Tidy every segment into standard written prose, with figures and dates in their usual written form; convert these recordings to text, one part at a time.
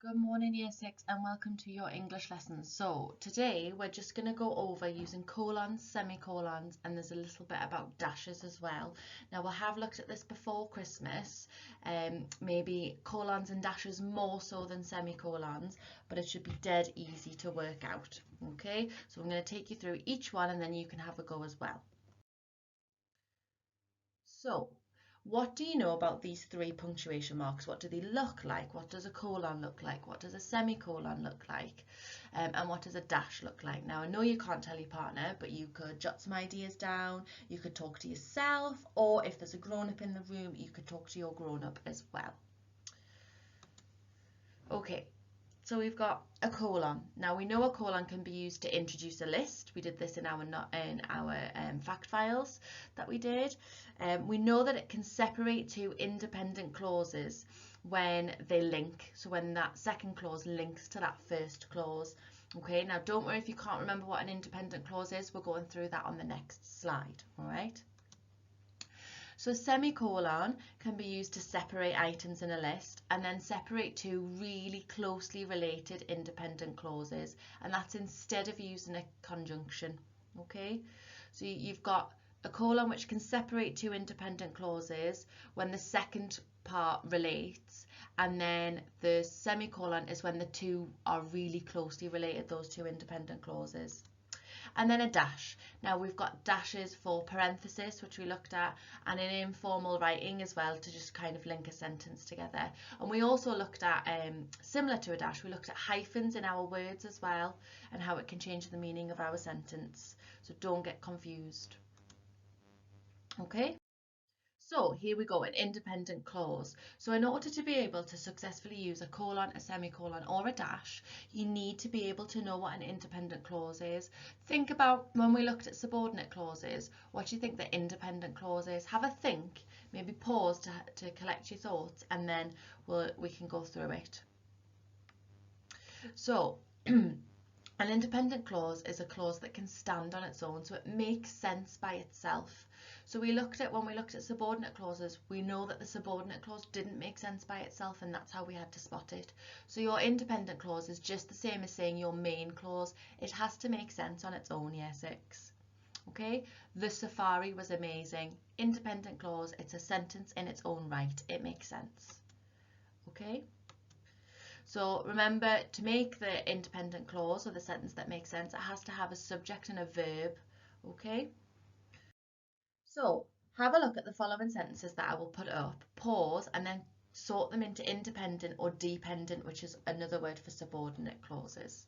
Good morning, Year 6, and welcome to your English lesson. So, today we're just going to go over using colons, semicolons, and there's a little bit about dashes as well. Now, we'll have looked at this before Christmas, maybe colons and dashes more so than semicolons, but it should be dead easy to work out. Okay, so I'm going to take you through each one and then you can have a go as well. So, what do you know about these three punctuation marks? What do they look like? What does a colon look like? What does a semicolon look like? And what does a dash look like? Now, I know you can't tell your partner, but you could jot some ideas down. You could talk to yourself, or if there's a grown-up in the room, you could talk to your grown-up as well. Okay, so we've got a colon. Now we know a colon can be used to introduce a list. We did this in our fact files that we did. We know that it can separate two independent clauses when they link. So when that second clause links to that first clause. Okay, now don't worry if you can't remember what an independent clause is. We're going through that on the next slide. All right. So semicolon can be used to separate items in a list and then separate two really closely related independent clauses, and that's instead of using a conjunction. Okay, so you've got a colon which can separate two independent clauses when the second part relates, and then the semicolon is when the two are really closely related, those two independent clauses. And then a dash. Now we've got dashes for parenthesis, which we looked at, and in informal writing as well to just kind of link a sentence together. And we also looked at, similar to a dash, we looked at hyphens in our words as well and how it can change the meaning of our sentence. So don't get confused. Okay? So here we go, an independent clause. So in order to be able to successfully use a colon, a semicolon, or a dash, you need to be able to know what an independent clause is. Think about when we looked at subordinate clauses, what do you think the independent clause is? Have a think, maybe pause to collect your thoughts, and then we can go through it. So an independent clause is a clause that can stand on its own, so it makes sense by itself. So when we looked at subordinate clauses, we know that the subordinate clause didn't make sense by itself, and that's how we had to spot it. So your independent clause is just the same as saying your main clause. It has to make sense on its own, year 6. Okay, the safari was amazing. Independent clause, it's a sentence in its own right. It makes sense. Okay. So remember, to make the independent clause or the sentence that makes sense, it has to have a subject and a verb. Okay. So have a look at the following sentences that I will put up, pause, and then sort them into independent or dependent, which is another word for subordinate clauses.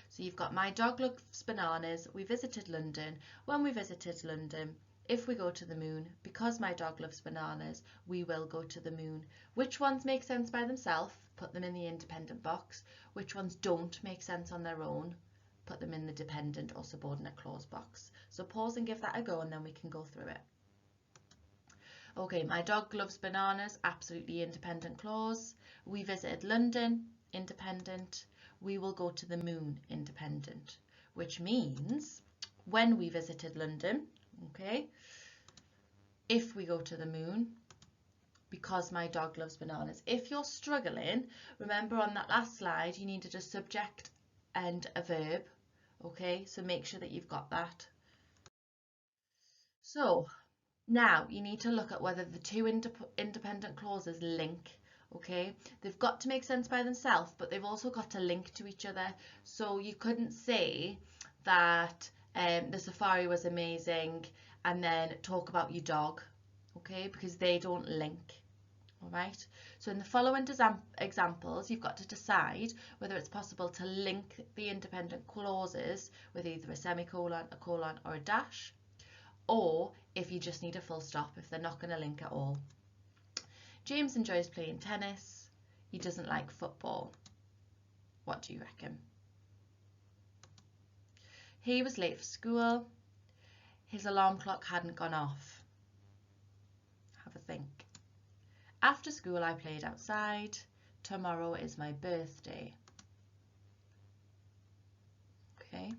So you've got, my dog loves bananas, we visited London, when we visited London, if we go to the moon, because my dog loves bananas, we will go to the moon. Which ones make sense by themselves? Put them in the independent box. Which ones don't make sense on their own? Put them in the dependent or subordinate clause box. So pause and give that a go and then we can go through it. Okay, my dog loves bananas, absolutely independent clause. We visited London, independent. We will go to the moon, independent, which means when we visited London, okay, if we go to the moon, because my dog loves bananas. If you're struggling, remember on that last slide, you needed a subject and a verb, okay, so make sure that you've got that. So now you need to look at whether the two independent clauses link. Okay, they've got to make sense by themselves, but they've also got to link to each other. So you couldn't say that the safari was amazing and then talk about your dog, okay, because they don't link. All right, so in the following examples, you've got to decide whether it's possible to link the independent clauses with either a semicolon, a colon, or a dash, or if you just need a full stop if they're not going to link at all. James enjoys playing tennis. He doesn't like football. What do you reckon? He was late for school. His alarm clock hadn't gone off. Have a think. After school I played outside. Tomorrow is my birthday. Okay.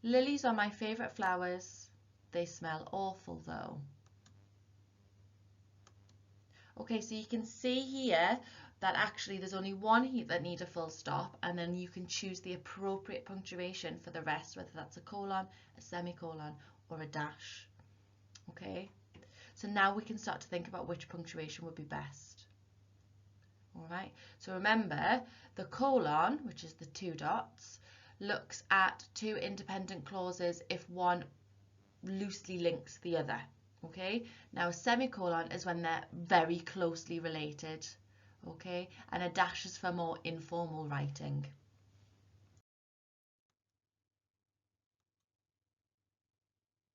Lilies are my favourite flowers. They smell awful though. Okay, so you can see here that actually there's only one that need a full stop, and then you can choose the appropriate punctuation for the rest, whether that's a colon, a semicolon, or a dash. Okay, so now we can start to think about which punctuation would be best. All right, so remember the colon, which is the two dots, looks at two independent clauses if one loosely links the other. Okay, now a semicolon is when they're very closely related. Okay, and a dash is for more informal writing.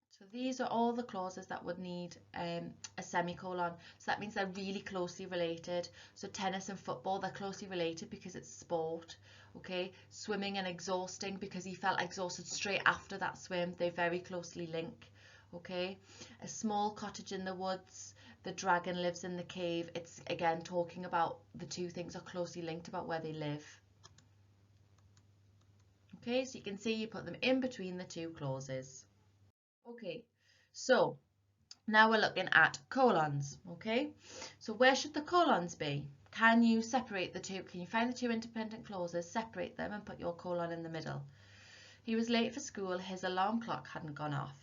So these are all the clauses that would need a semicolon. So that means they're really closely related. So tennis and football, they're closely related because it's sport. Okay, swimming and exhausting, because he felt exhausted straight after that swim. They very closely link. Okay, a small cottage in the woods, the dragon lives in the cave. It's again talking about the two things are closely linked about where they live. Okay, so you can see you put them in between the two clauses. Okay, so now we're looking at colons. Okay, so where should the colons be? Can you separate the two? Can you find the two independent clauses, separate them, and put your colon in the middle? He was late for school. His alarm clock hadn't gone off.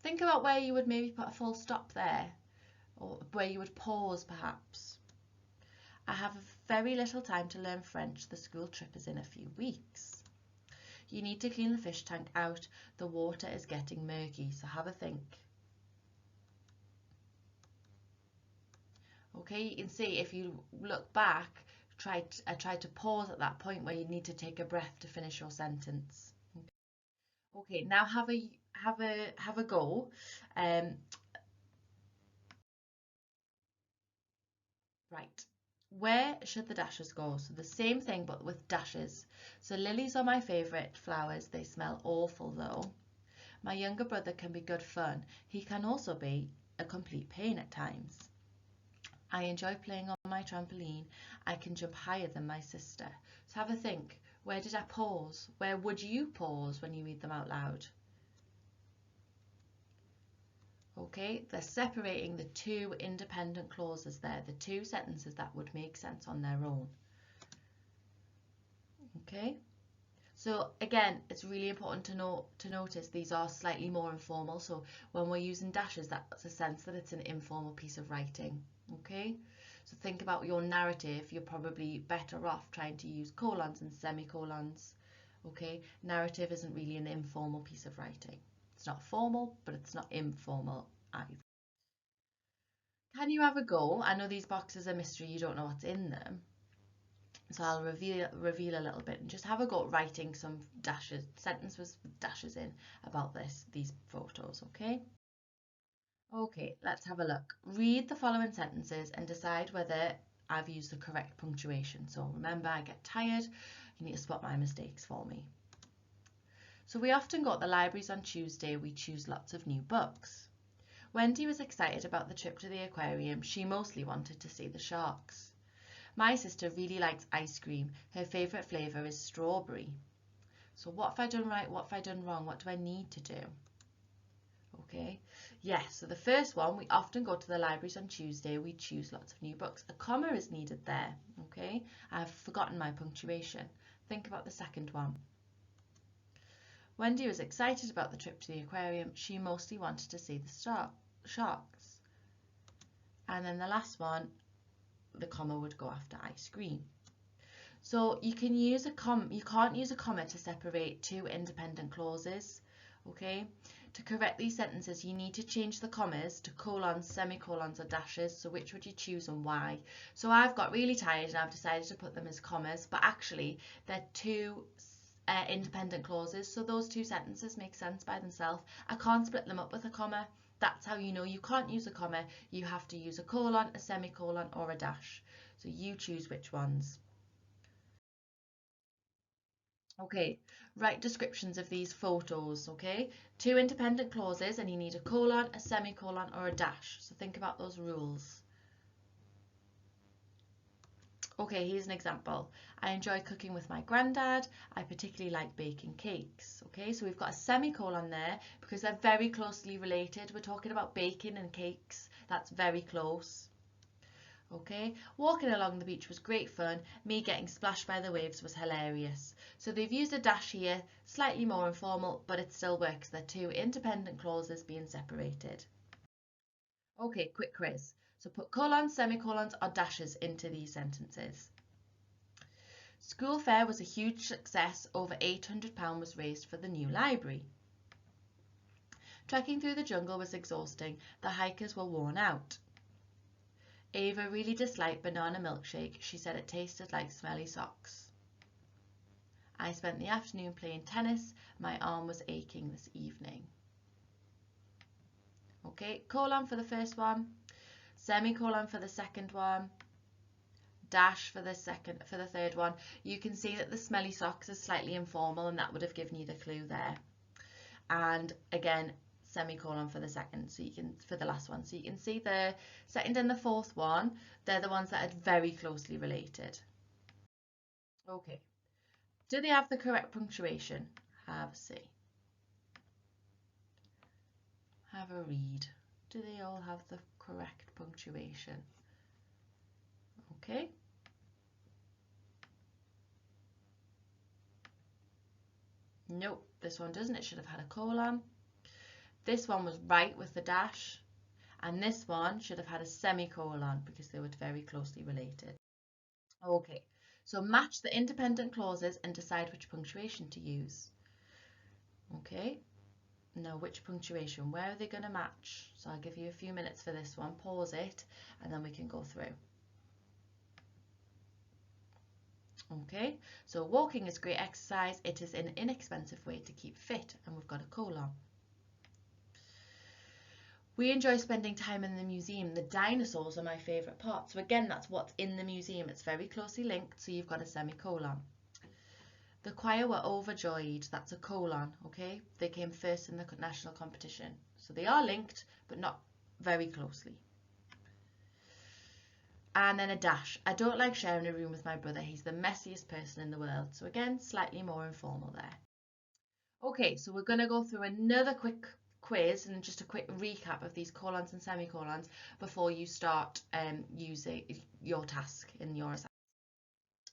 Think about where you would maybe put a full stop there, or where you would pause perhaps. I have very little time to learn French. The school trip is in a few weeks. You need to clean the fish tank out. The water is getting murky, so have a think. Okay, you can see if you look back, I tried to pause at that point where you need to take a breath to finish your sentence. Okay, now have a go. Right. Where should the dashes go? So the same thing but with dashes. So lilies are my favourite flowers. They smell awful though. My younger brother can be good fun. He can also be a complete pain at times. I enjoy playing on my trampoline. I can jump higher than my sister. So have a think. Where did I pause? Where would you pause when you read them out loud? Okay, they're separating the two independent clauses there, the two sentences that would make sense on their own. Okay, so again, it's really important to notice these are slightly more informal. So when we're using dashes, that's a sense that it's an informal piece of writing. Okay, so think about your narrative. You're probably better off trying to use colons and semicolons. Okay, narrative isn't really an informal piece of writing. It's not formal, but it's not informal either. Can you have a go? I know these boxes are mystery, you don't know what's in them. So I'll reveal a little bit and just have a go at writing some dashes, sentences with dashes in about these photos, okay? Okay, let's have a look. Read the following sentences and decide whether I've used the correct punctuation. So remember, I get tired, you need to spot my mistakes for me. So we often go to the libraries on Tuesday, we choose lots of new books. Wendy was excited about the trip to the aquarium. She mostly wanted to see the sharks. My sister really likes ice cream. Her favourite flavour is strawberry. So what have I done right? What have I done wrong? What do I need to do? Okay, yes, so the first one, we often go to the libraries on Tuesday. We choose lots of new books. A comma is needed there. Okay, I've forgotten my punctuation. Think about the second one. Wendy was excited about the trip to the aquarium. She mostly wanted to see the sharks. And then the last one, the comma would go after ice cream. So you can use a comma, you can't use a comma to separate two independent clauses. Okay, to correct these sentences, you need to change the commas to colons, semicolons, or dashes. So which would you choose and why? So I've got really tired and I've decided to put them as commas, but actually they're two independent clauses, so those two sentences make sense by themselves. I can't split them up with a comma. That's how you know you can't use a comma. You have to use a colon, a semicolon, or a dash. So you choose which ones. Okay, write descriptions of these photos, okay? Two independent clauses and you need a colon, a semicolon, or a dash. So think about those rules. Okay, here's an example. I enjoy cooking with my granddad. I particularly like baking cakes. Okay, so we've got a semicolon there because they're very closely related. We're talking about baking and cakes. That's very close. Okay, walking along the beach was great fun. Me getting splashed by the waves was hilarious. So they've used a dash here, slightly more informal, but it still works. They're two independent clauses being separated. Okay, quick quiz. So put colons, semicolons, or dashes into these sentences. School fair was a huge success. Over £800 was raised for the new library. Trekking through the jungle was exhausting. The hikers were worn out. Ava really disliked banana milkshake. She said it tasted like smelly socks. I spent the afternoon playing tennis. My arm was aching this evening. Okay, colon for the first one, semicolon for the second one, dash for the third one. You can see that the smelly socks is slightly informal, and that would have given you the clue there. And again, semicolon for the second, so you can, for the last one, so you can see the second and the fourth one, they're the ones that are very closely related. Okay, do they have the correct punctuation? Have a see. Have a read. Do they all have the correct punctuation? Okay. Nope, this one doesn't. It should have had a colon. This one was right with the dash, and this one should have had a semicolon because they were very closely related. Okay, so match the independent clauses and decide which punctuation to use. Okay, now which punctuation? Where are they going to match? So I'll give you a few minutes for this one. Pause it, and then we can go through. Okay, so walking is great exercise. It is an inexpensive way to keep fit, and we've got a colon. We enjoy spending time in the museum. The dinosaurs are my favourite part. So again, that's what's in the museum. It's very closely linked, so you've got a semicolon. The choir were overjoyed. That's a colon, okay? They came first in the national competition. So they are linked, but not very closely. And then a dash. I don't like sharing a room with my brother. He's the messiest person in the world. So again, slightly more informal there. Okay, so we're going to go through another quick quiz and just a quick recap of these colons and semicolons before you start using your task in your assignment.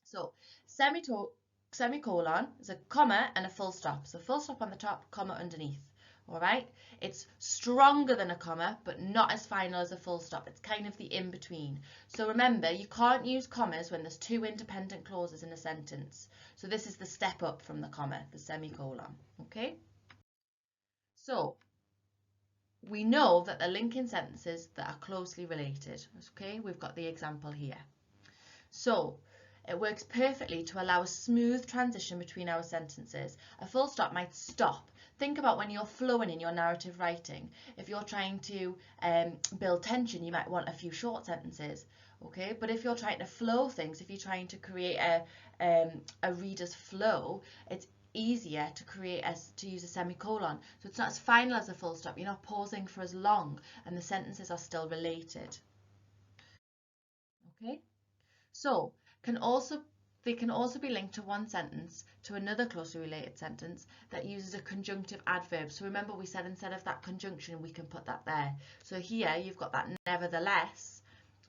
So semicolon is a comma and a full stop. So full stop on the top, comma underneath. All right, it's stronger than a comma, but not as final as a full stop. It's kind of the in-between. So remember, you can't use commas when there's two independent clauses in a sentence. So this is the step up from the comma, the semicolon, okay? So we know that they're linking sentences that are closely related, okay? We've got the example here. So it works perfectly to allow a smooth transition between our sentences. A full stop might stop. Think about when you're flowing in your narrative writing. If you're trying to build tension, you might want a few short sentences, okay? But if you're trying to flow things, if you're trying to create a reader's flow, it's easier to use a semicolon. So it's not as final as a full stop. You're not pausing for as long, and the sentences are still related. Okay? So they can also be linked to one sentence to another closely related sentence that uses a conjunctive adverb. So remember, we said instead of that conjunction, we can put that there. So here you've got that nevertheless,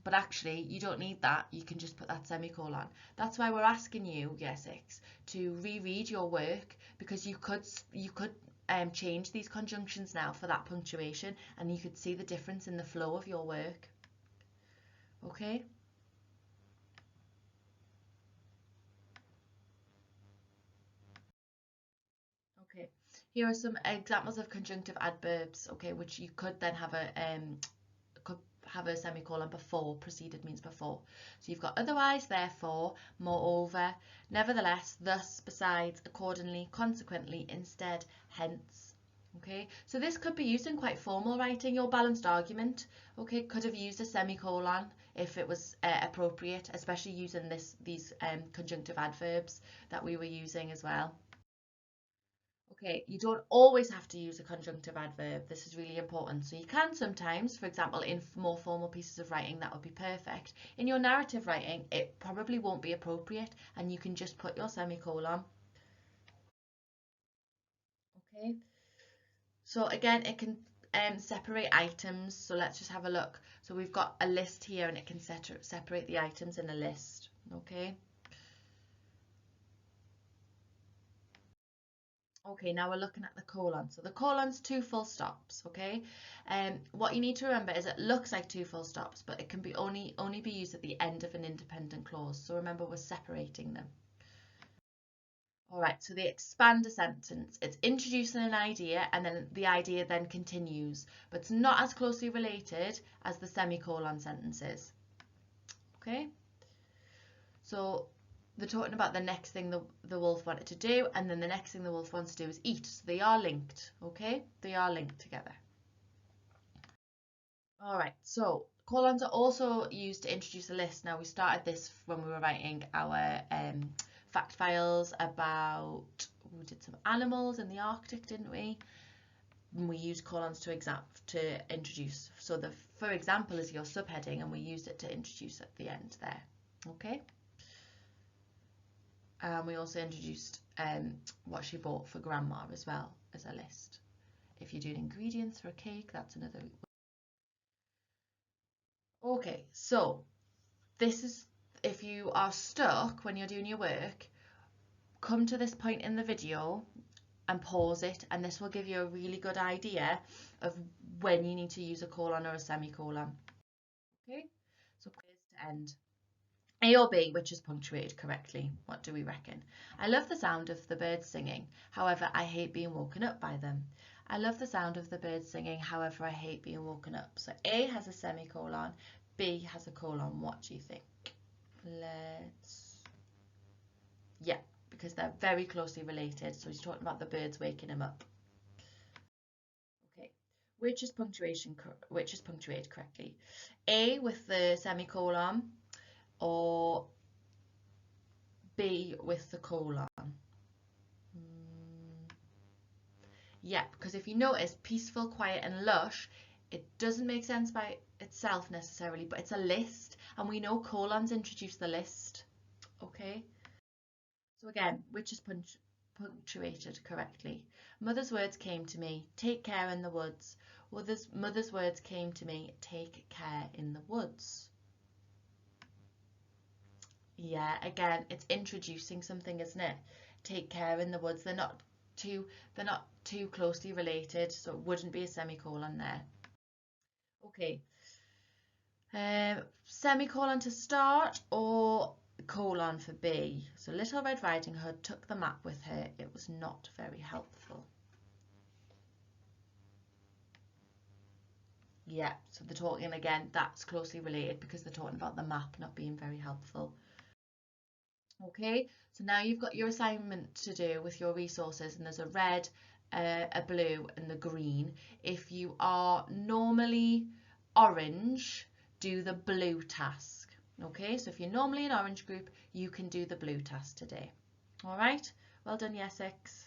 but actually you don't need that. You can just put that semicolon. That's why we're asking you, year 6, to reread your work, because you could change these conjunctions now for that punctuation, and you could see the difference in the flow of your work. Okay? Okay, here are some examples of conjunctive adverbs, okay, which you could then have a semicolon before. Preceded means before. So you've got otherwise, therefore, moreover, nevertheless, thus, besides, accordingly, consequently, instead, hence. Okay, so this could be used in quite formal writing. Your balanced argument, okay, could have used a semicolon if it was appropriate, especially using these conjunctive adverbs that we were using as well. Okay, you don't always have to use a conjunctive adverb. This is really important. So you can sometimes, for example, in more formal pieces of writing, that would be perfect. In your narrative writing, it probably won't be appropriate, and you can just put your semicolon. Okay. So again, it can separate items. So let's just have a look. So we've got a list here and it can separate the items in a list. Okay. Okay, now we're looking at the colon. So the colon's two full stops, okay? What you need to remember is it looks like two full stops, but it can be only be used at the end of an independent clause. So remember, we're separating them. All right, so they expand a sentence. It's introducing an idea and then the idea then continues, but it's not as closely related as the semicolon sentences. Okay? So they're talking about the next thing the wolf wanted to do, and then the next thing the wolf wants to do is eat. So they are linked, okay? They are linked together. All right, so colons are also used to introduce a list. Now, we started this when we were writing our fact files about, we did some animals in the Arctic, didn't we? And we used colons to introduce. So the for example is your subheading, and we used it to introduce at the end there, okay? We also introduced what she bought for grandma as well as a list. If you're doing ingredients for a cake, that's another. Okay, so this is, if you are stuck when you're doing your work, come to this point in the video and pause it, and this will give you a really good idea of when you need to use a colon or a semicolon. Okay, so quiz to end. A or B, which is punctuated correctly? What do we reckon? I love the sound of the birds singing. However, I hate being woken up by them. I love the sound of the birds singing. However, I hate being woken up. So A has a semicolon, B has a colon. What do you think? Yeah, because they're very closely related. So he's talking about the birds waking him up. Okay, which is punctuated correctly? A with the semicolon, or B with the colon? Yeah, because if you notice, peaceful, quiet and lush, it doesn't make sense by itself necessarily, but it's a list, and we know colons introduce the list. Okay, so again, which is punctuated correctly? Mother's words came to me, take care in the woods. Mother's words came to me, take care in the woods. Yeah, again, it's introducing something, isn't it? Take care in the woods. They're not too closely related, so it wouldn't be a semicolon there. Okay. Semicolon to start or colon for B. So Little Red Riding Hood took the map with her. It was not very helpful. Yeah, so they're talking again, that's closely related because they're talking about the map not being very helpful. Okay, so now you've got your assignment to do with your resources, and there's a red, a blue and the green. If you are normally orange, do the blue task. Okay, so if you're normally an orange group, you can do the blue task today. All right, well done, year 6.